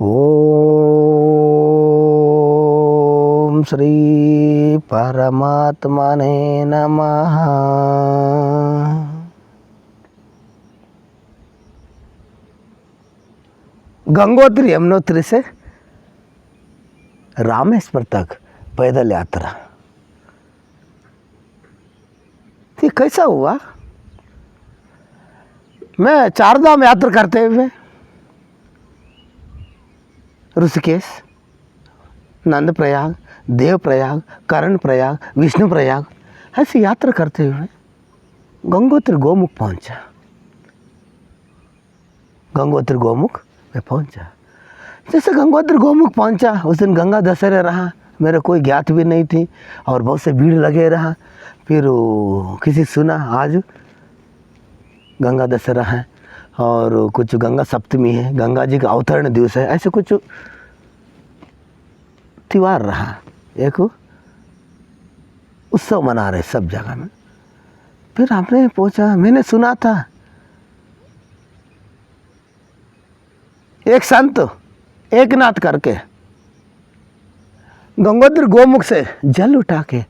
ओम श्री परमात्मने नमः। गंगोत्री यमुनोत्री से रामेश्वर तक पैदल यात्रा थी। कैसा हुआ? मैं चारधाम यात्रा करते हुए ऋषिकेश, नंद प्रयाग, देव प्रयाग, कर्ण प्रयाग, विष्णु प्रयाग ऐसी यात्रा करते हुए गंगोत्री गोमुख पहुंचा। गंगोत्री गोमुख में पहुंचा। जैसे गंगोत्री गोमुख पहुंचा, उस दिन गंगा दशहरा रहा। मेरे कोई ज्ञात भी नहीं थी और बहुत से भीड़ लगे रहा। फिर किसी सुना आज गंगा दशहरा है और कुछ गंगा सप्तमी है, गंगा जी का अवतरण दिवस है, ऐसे कुछ त्योहार रहा। एक उत्सव मना रहे सब जगह में। फिर हमने पूछा, मैंने सुना था एक संत एकनाथ करके गंगोत्री गोमुख से जल उठा के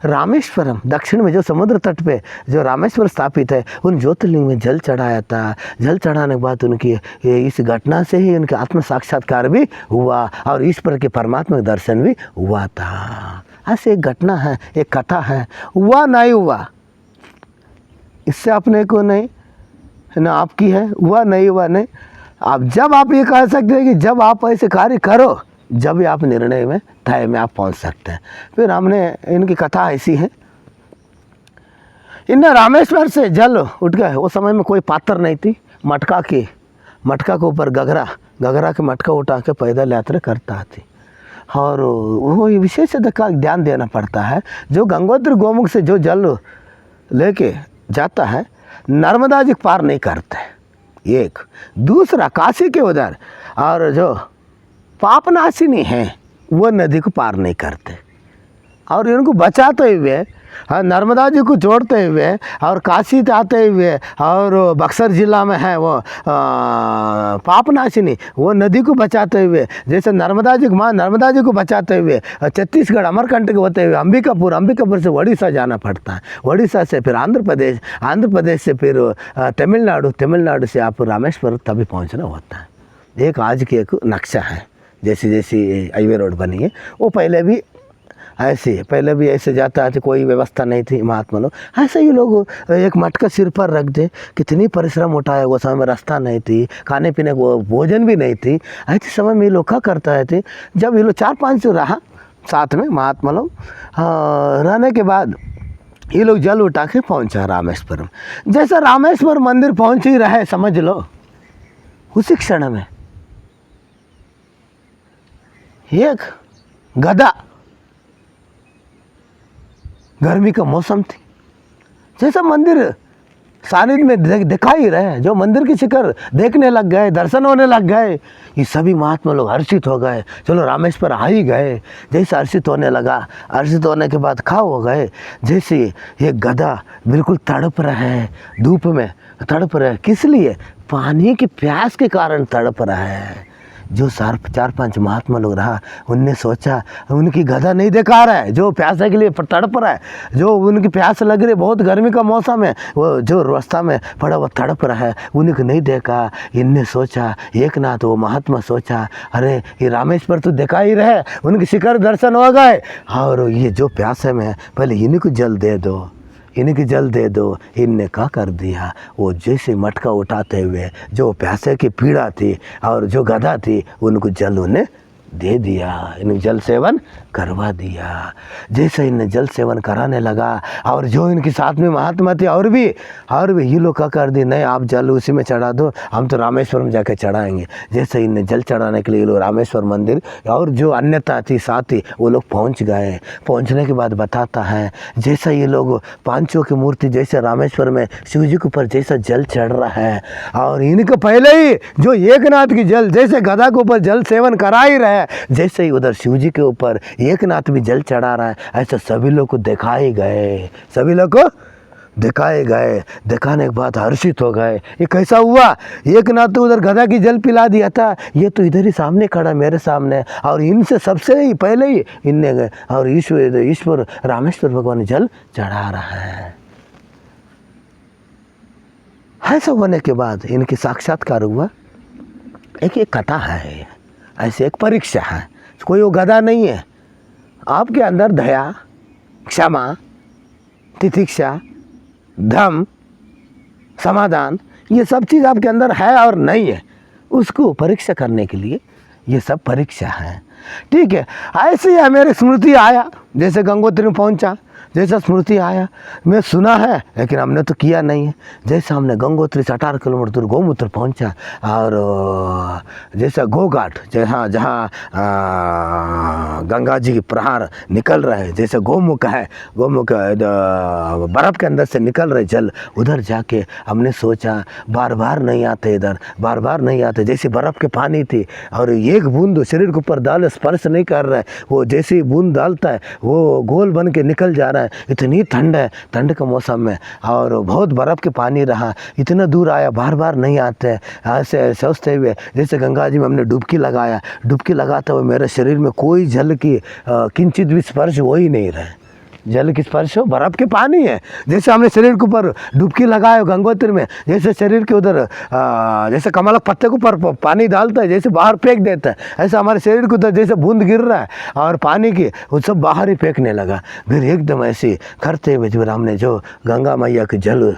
रामेश्वरम, दक्षिण में जो समुद्र तट पे जो रामेश्वर स्थापित है, उन ज्योतिर्लिंग में जल चढ़ाया था। जल चढ़ाने के बाद उनकी इस घटना से ही उनके आत्म साक्षात्कार भी हुआ और ईश्वर के परमात्मा का दर्शन भी हुआ था। ऐसे एक घटना है, एक कथा है। हुआ नहीं हुआ इससे अपने को नहीं ना आपकी है, हुआ नहीं हुआ नहीं। आप जब आप ये कह सकते हैं कि जब आप ऐसे कार्य करो, जब भी आप निर्णय में तय में आप पहुंच सकते हैं। फिर हमने इनकी कथा ऐसी है, इनने रामेश्वर से जल उठ गए। उस समय में कोई पात्र नहीं थी। मटका के ऊपर गगरा के मटका उठा के पैदल यात्रा करता थी। और वो विशेष का ध्यान देना पड़ता है। जो गंगोत्री गोमुख से जो जल लेके जाता है, नर्मदा जी पार नहीं करते। एक दूसरा, काशी के उधर और जो पापनाशिनी है वो नदी को पार नहीं करते। और इनको बचाते हुए, नर्मदा जी को जोड़ते हुए और काशी आते हुए, और बक्सर जिला में है वो पापनाशिनी, वो नदी को बचाते हुए, जैसे नर्मदा जी को बचाते हुए छत्तीसगढ़ अमरकंटक होते हुए अंबिकापुर से उड़ीसा जाना पड़ता है। उड़ीसा से फिर आंध्र प्रदेश से फिर तमिलनाडु से आप रामेश्वर तभी पहुंचना होता है। एक आज की एक नक्शा है। जैसी हाईवे रोड बनी है, वो पहले भी ऐसे जाता है। कोई व्यवस्था नहीं थी। महात्मा लोग ऐसे ही लोग एक मटका सिर पर रख दे, कितनी परिश्रम उठाए। वो समय में रास्ता नहीं थी, खाने पीने को भोजन भी नहीं थी। ऐसे समय में ये लोग क्या करता थे, जब ये लोग 4-5 रहा साथ में महात्मा लोग रहने के बाद ये लोग जल उठा के पहुँचा रामेश्वरम। जैसे रामेश्वर मंदिर पहुँच ही रहे, समझ लो उसी क्षण में एक गधा, गर्मी का मौसम थी, जैसा मंदिर सानिध्य में दिखाई रहे, जो मंदिर की शिखर देखने लग गए, दर्शन होने लग गए। ये सभी महात्मा लोग हर्षित हो गए। चलो रामेश्वर आ ही गए। जैसे हर्षित होने लगा, हर्षित होने के बाद खा हो गए। जैसे ये गधा बिल्कुल तड़प रहा है, धूप में तड़प रहा है। किस लिए? पानी की प्यास के कारण तड़प रहा है। जो 4-5 महात्मा लोग रहा, उनने सोचा उनकी गधा नहीं देखा रहा है, जो प्यासे के लिए तड़प रहा है, जो उनकी प्यास लग रही है, बहुत गर्मी का मौसम है, वो जो रास्ता में पड़ा वो तड़प रहा है, उनको नहीं देखा। इनने सोचा, एकनाथ वो महात्मा सोचा, अरे ये रामेश्वर तो देखा ही रहे, उनके शिखर दर्शन हो गए, और ये जो प्यासे में पहले इनको जल दे दो। इनने क्या कर दिया, वो जैसे मटका उठाते हुए जो प्यासे की पीड़ा थी और जो गधा थी, उनको जल उन्हें दे दिया। इन्हें जल सेवन करवा दिया। जैसे इन्हें जल सेवन कराने लगा, और जो इनके साथ में महात्मा थे और भी ये लोग क्या कर दी, नहीं आप जल उसी में चढ़ा दो, हम तो रामेश्वर में जाकर चढ़ाएंगे। जैसे इन्हें जल चढ़ाने के लिए लोग रामेश्वर मंदिर और जो अन्यता थी साथी, वो लोग पहुंच गए। पहुंचने के बाद बताता है, जैसा ये लोग पांचों की मूर्ति जैसे रामेश्वर में शिव जी के ऊपर जैसा जल चढ़ रहा है, और इनके पहले ही जो एकनाथ की जल जैसे गधा के ऊपर जल सेवन करा ही रहे, जैसे ही उधर शिव जी के ऊपर एकनाथ भी जल चढ़ा रहा है, ऐसा सभी लोग को दिखाए गए। सभी लोग को दिखाए गए, दिखाने के बाद हर्षित हो गए। ये कैसा हुआ? एक ना तो उधर गधा की जल पिला दिया था, ये तो इधर ही सामने खड़ा मेरे सामने, और इनसे सबसे ही पहले ही इनने गए और ईश्वर रामेश्वर भगवान जल चढ़ा रहा है। ऐसा होने के बाद इनकी साक्षात्कार हुआ। एक कथा है, ऐसे एक परीक्षा है। कोई वो गधा नहीं है। आपके अंदर दया, क्षमा, तितिक्षा, धम, समाधान, ये सब चीज़ आपके अंदर है और नहीं है, उसको परीक्षा करने के लिए ये सब परीक्षा है। ठीक है, ऐसे ही मेरे स्मृति आया, जैसे गंगोत्री में पहुंचा, जैसा स्मृति आया, मैं सुना है लेकिन हमने तो किया नहीं है। जैसे हमने गंगोत्री से 18 किलोमीटर दूर गौमूत्र पहुंचा, और जैसा गोघाट, जहाँ जहाँ गंगा जी के प्रहार निकल रहे हैं, जैसे गोमुख है, गोमुख बर्फ़ के अंदर से निकल रहे जल, उधर जाके हमने सोचा बार बार नहीं आते इधर, बार बार नहीं आते। जैसे बर्फ़ के पानी थी और एक बूंद शरीर के ऊपर डाले, स्पर्श नहीं कर रहा है, वो जैसे बूंद डालता है वो गोल बन के निकल जा रहा है। इतनी ठंड है, ठंड के मौसम में, और बहुत बर्फ़ के पानी रहा, इतना दूर आया, बार बार नहीं आते। ऐसे सोचते हुए जैसे गंगा जी में हमने डुबकी लगाया, डुबकी लगाते हुए मेरे शरीर में कोई जल की किंचित भी स्पर्श हो ही नहीं रहा है। जल की स्पर्श हो, बर्फ़ के पानी है। जैसे हमने शरीर के ऊपर डुबकी लगाया गंगोत्री में, जैसे शरीर के उधर जैसे कमल के पत्ते के ऊपर पानी डालता है, जैसे बाहर फेंक देता है, ऐसा हमारे शरीर के उधर जैसे बूंद गिर रहा है और पानी की, वो सब बाहर ही फेंकने लगा। फिर एकदम ऐसे करते हुए जो हमने जो गंगा मैया के जल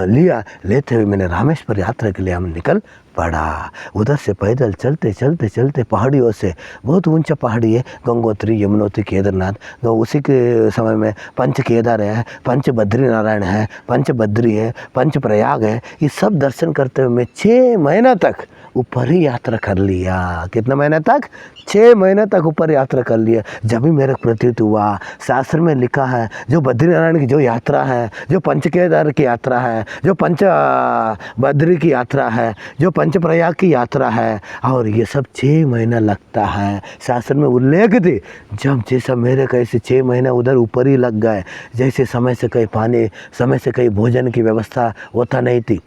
लिया, लेते हुए मैंने रामेश्वर यात्रा के लिए हम निकल पड़ा। उधर से पैदल चलते चलते चलते पहाड़ियों से, बहुत ऊंचा पहाड़ी है गंगोत्री, यमुनोत्री, केदारनाथ, तो उसी के समय में पंच केदार है, पंच बद्री नारायण है, पंच बद्री है, पंच प्रयाग है। ये सब दर्शन करते हुए मैं 6 महीना तक ऊपर ही यात्रा कर लिया। कितना महीने तक? 6 महीने तक ऊपर यात्रा कर लिया। जब भी मेरा प्रतीत हुआ, शास्त्र में लिखा है जो बद्रीनारायण की जो यात्रा है, जो पंच केदार की यात्रा है, जो पंच बद्री की यात्रा है, जो पंच प्रयाग की यात्रा है, और ये सब 6 महीना लगता है। शास्त्र में उल्लेख थी, जब जैसा मेरे कैसे 6 महीने उधर ऊपर ही लग गए, जैसे समय से कहीं पानी, समय से कहीं भोजन की व्यवस्था होता नहीं थी।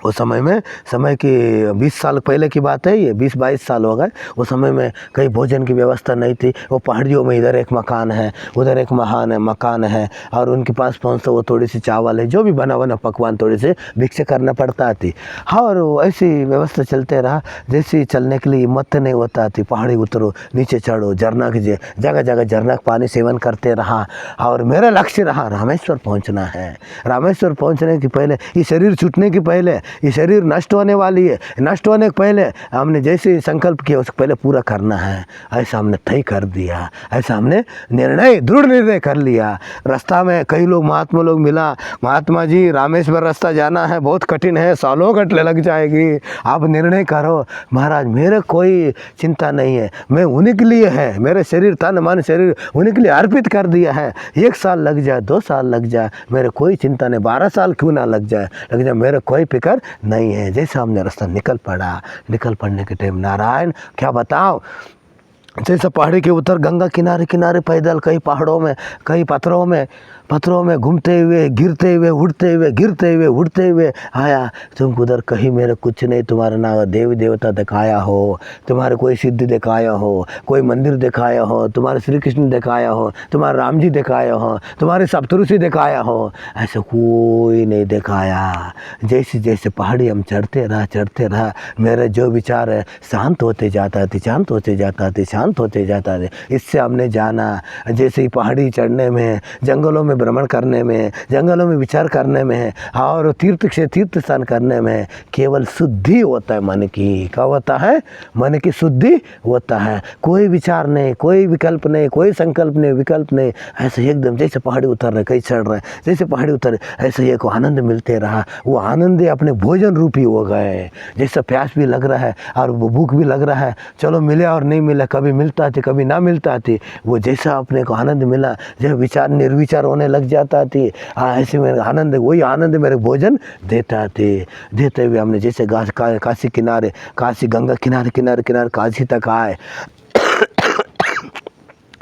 उस समय में, समय की 20 साल पहले की बात है, ये 20-22 साल हो गए। उस समय में कहीं भोजन की व्यवस्था नहीं थी। वो पहाड़ियों में इधर एक मकान है, उधर एक मकान है, और उनके पास पहुँचते वो थोड़ी सी चावल है, जो भी बना बना पकवान थोड़ी से भिक्षा करना पड़ता थी। हाँ, और ऐसी व्यवस्था चलते रहा। जैसे चलने के लिए हिम्मत नहीं होता थी, पहाड़ी उतरो, नीचे चढ़ो, झरना की जगह जगह झरना का पानी सेवन करते रहा। और मेरा लक्ष्य रहा रामेश्वर पहुँचना है। रामेश्वर पहुँचने के पहले, ये शरीर छूटने के पहले, ये शरीर नष्ट होने वाली है, नष्ट होने के पहले हमने जैसे संकल्प किया उसको पहले पूरा करना है, ऐसा हमने तय कर दिया, ऐसा हमने दृढ़ निर्णय कर लिया। रास्ता में कई लोग, महात्मा लोग मिला, महात्मा जी रामेश्वर रास्ता जाना है, बहुत कठिन है, सालों घंटे लग जाएगी, आप निर्णय करो। महाराज मेरे कोई चिंता नहीं है, मैं उन्हीं के लिए है, मेरे शरीर, तन मन शरीर उन्हीं के लिए अर्पित कर दिया है। 1 साल लग जाए, 2 साल लग जाए, मेरे कोई चिंता नहीं, 12 साल क्यों ना लग जाए, मेरे कोई फिक्र नहीं है। जैसे हमने रास्ता निकल पड़ने के टाइम, नारायण क्या बताओ, जैसे पहाड़ी के उतर गंगा किनारे किनारे पैदल, कई पहाड़ों में, कई पत्थरों में घूमते हुए, गिरते हुए, उड़ते हुए आया। तुम उधर कहीं मेरे कुछ नहीं, तुम्हारा ना देवी देवता दिखाया हो, तुम्हारे कोई सिद्धि दिखाया हो, कोई मंदिर दिखाया हो, तुम्हारे श्री कृष्ण दिखाया हो, तुम्हारे राम जी दिखाया हो, तुम्हारे सप्तऋषि दिखाया हो, ऐसा कोई नहीं दिखाया। जैसे जैसे पहाड़ी हम चढ़ते रहा, मेरा जो विचार है शांत होते जाता थे। इससे हमने जाना, जैसे ही पहाड़ी चढ़ने में, जंगलों में भ्रमण करने में, जंगलों में विचार करने में, और तीर्थ स्थान करने में केवल शुद्धि होता है मन की। क्या होता है? मन की शुद्धि होता है। कोई विचार नहीं, कोई विकल्प नहीं, कोई संकल्प नहीं, विकल्प नहीं, ऐसे एकदम जैसे पहाड़ी उतर रहे, कहीं चढ़ रहे, जैसे पहाड़ी उतर, ऐसे एक आनंद मिलते रहा। वो आनंद अपने भोजन रूपी हो गए। जैसे प्यास भी लग रहा है और भूख भी लग रहा है, चलो मिले और नहीं मिला, कभी मिलता थी कभी ना मिलता थी, वो जैसा अपने को आनंद मिला, जब विचार निर्विचार होने लग जाता थी, ऐसे में आनंद, वही आनंद मेरे भोजन देते हुए हमने जैसे काशी किनारे, काशी गंगा किनारे काशी तक आए।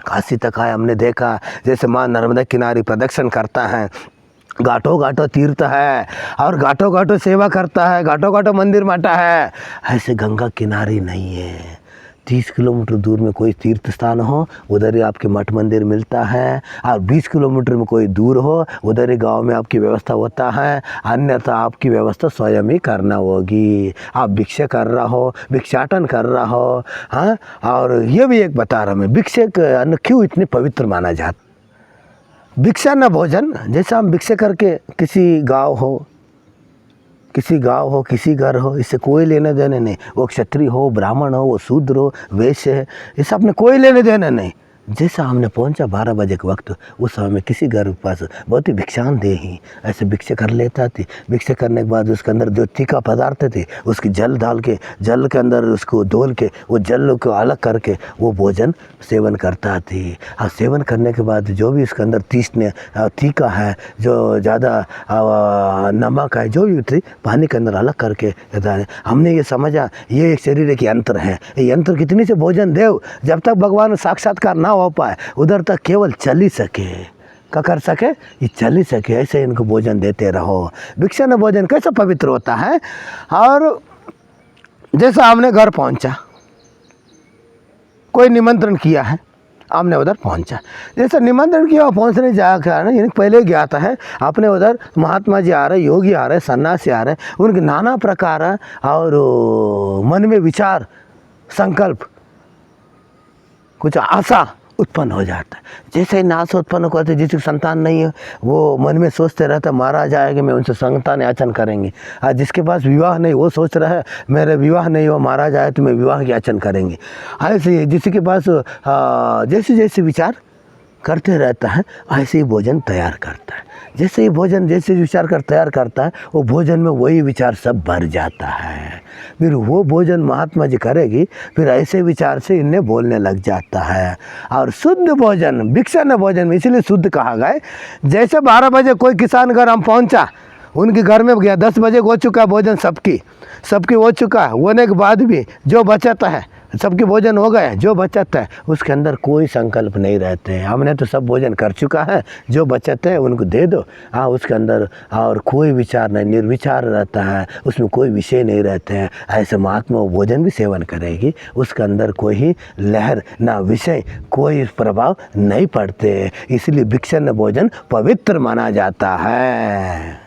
काशी तक आए, हमने देखा जैसे माँ नर्मदा किनारे प्रदक्षिण करता है, घाटों घाटों तीर्थ है और घाटों घाटों सेवा करता है, घाटों घाटों मंदिर माटा है। ऐसे गंगा किनारे नहीं है। 30 किलोमीटर दूर में कोई तीर्थ स्थान हो, उधर ही आपके मठ मंदिर मिलता है, और 20 किलोमीटर में कोई दूर हो, उधर ही गांव में आपकी व्यवस्था होता है। अन्यथा आपकी व्यवस्था स्वयं ही करना होगी। आप भिक्षा कर रहा हो, भिक्षाटन कर रहा हो। हाँ, और ये भी एक बता रहा मैं, भिक्षे का अन्न क्यों इतनी पवित्र माना जाता। भिक्षा न भोजन, जैसा हम भिक्षा करके किसी गांव हो, किसी घर हो, इससे कोई लेने देने नहीं। वो क्षत्रिय हो, ब्राह्मण हो, वो शूद्र हो, वैश्य है, इससे अपने कोई लेने देने नहीं। जैसा हमने पहुंचा 12 बजे के वक्त, उस समय में किसी घर के पास बहुत ही भिक्षान दे ही ऐसे भिक्षा कर लेता थी। भिक्षा करने के बाद उसके अंदर जो तीखा पदार्थ थे उसकी जल डाल के, जल के अंदर उसको धोल के, वो जल को अलग करके वो भोजन सेवन करता थी। और सेवन करने के बाद जो भी उसके अंदर तीखा है, जो ज़्यादा नमक है, जो भी थी पानी के अंदर अलग करके हमने ये समझा ये एक शरीर के यंत्र है। ये यंत्र कितनी से भोजन देव, जब तक भगवान साक्षात्कार ना हो पाए उधर तक केवल चल ही सके, क्या कर सके, ये चल ही सके। ऐसे इनको भोजन देते रहो। भिक्षा न भोजन कैसा पवित्र होता है। और जैसा हमने घर पहुंचा, कोई निमंत्रण किया है, हमने उधर पहुंचा, जैसा निमंत्रण किया पहुंचने जाकर पहले गया था है, अपने उधर महात्मा जी आ रहे, योगी आ रहे, सन्यासी आ रहे, उनके नाना प्रकार और मन में विचार, संकल्प, कुछ आशा उत्पन्न हो जाता है। जैसे ही आशा उत्पन्न करते, जिसकी संतान नहीं है वो मन में सोचते रहता महाराज आएंगे मैं उनसे संतान याचन करेंगे। आज जिसके पास विवाह नहीं वो सोच रहा है मेरे विवाह नहीं हो, महाराज आए तो मैं विवाह की याचन करेंगे। ऐसे जिसके पास जैसे जैसे विचार करते रहता है ऐसे ही भोजन तैयार करता है। जैसे ही भोजन जैसे विचार कर तैयार करता है वो भोजन में वही विचार सब भर जाता है। फिर वो भोजन महात्मा जी करेगी, फिर ऐसे विचार से इन्हें बोलने लग जाता है। और शुद्ध भोजन, भिक्षा न भोजन में इसलिए शुद्ध कहा गया। जैसे 12 बजे कोई किसान घर हम पहुंचा, उनके घर में गया, 10 बजे हो चुका भोजन, सबकी हो चुका, होने के बाद भी जो बचता है सबके भोजन हो गए, जो बचत है उसके अंदर कोई संकल्प नहीं रहते हैं। हमने तो सब भोजन कर चुका है, जो बचत है उनको दे दो। हाँ, उसके अंदर और कोई विचार नहीं, निर्विचार रहता है, उसमें कोई विषय नहीं रहते हैं। ऐसे महात्मा भोजन भी सेवन करेगी, उसके अंदर कोई ही लहर ना विषय, कोई प्रभाव नहीं पड़ते। इसलिए भिक्षा न भोजन पवित्र माना जाता है।